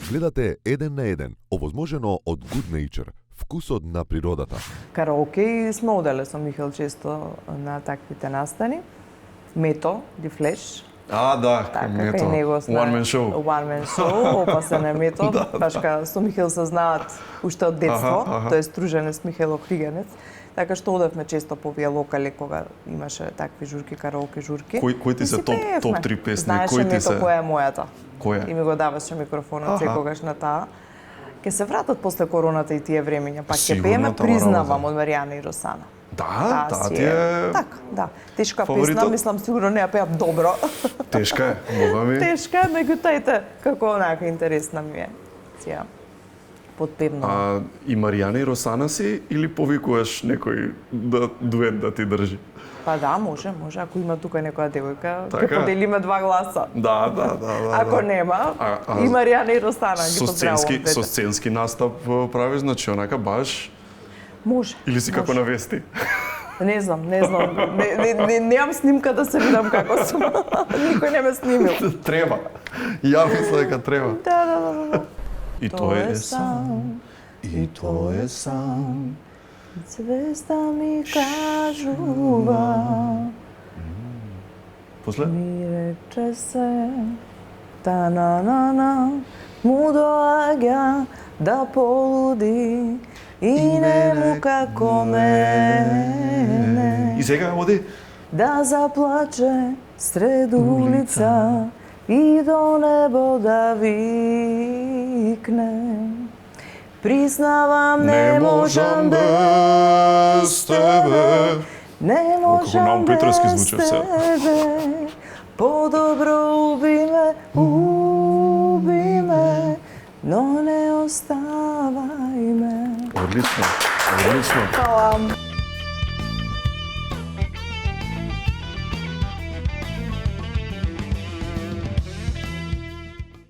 Гледате Еден на еден, овозможено од Good Nature, вкусот на природата. Караоке сме оделе со Михел често на таквите настани. Мето, Ди Флеш. Да, Така, Мето. кај него сме One man show. One man show, опасен е Мето. Баш ка со Михел се знаат уште од детство, тој е струженец Михел Охриганец. Така што одевме често по овие локали кога имаше такви журки, караоке журки. Кои ти се топ 3 песни? Знаеше Кои ти Мето се? која е мојата. Која? И ми го даваше микрофонот секогаш на таа. Ке се вратат после короната и тие времиња, пак ќе Сигурно, пееме, тама признавам, работа. од Маријана и Росана. Да, Таа си ти е Така, да. Тешка фаворитот? песна, мислам сигурно не ја пеам добро. тешка е, мога ми. Тешка е, меѓутоа ете како онака интересна ми е. Си ја подпевнувам. И Маријана и Росана си или повикуваш некој дует да ти држи? Па да, може. Ако има тука некоја девојка, ќе Така. поделиме 2 гласа. Да. Ако нема, А- и Маријана и Росана ги Со поздравувам. со сценски настап прави, значи онака баш Може. или си како може. на вести? Не знам. Немам снимка да се видам како сум. Никој не ме снимил. Треба. Ја мисля дека треба. Да. И тој е сам. И тој е сам. Звезда ми кажува, После? ми рече се, та-на-на-на, му доаѓа да полуди и нему како мене. И сега оди? Да заплаче сред улица и до небо да викне. Признавам, не можам без тебе. Не можам Наум Петровски без звучи се. тебе. По-добро уби ме, но не оставај ме. Одлично. Хвала.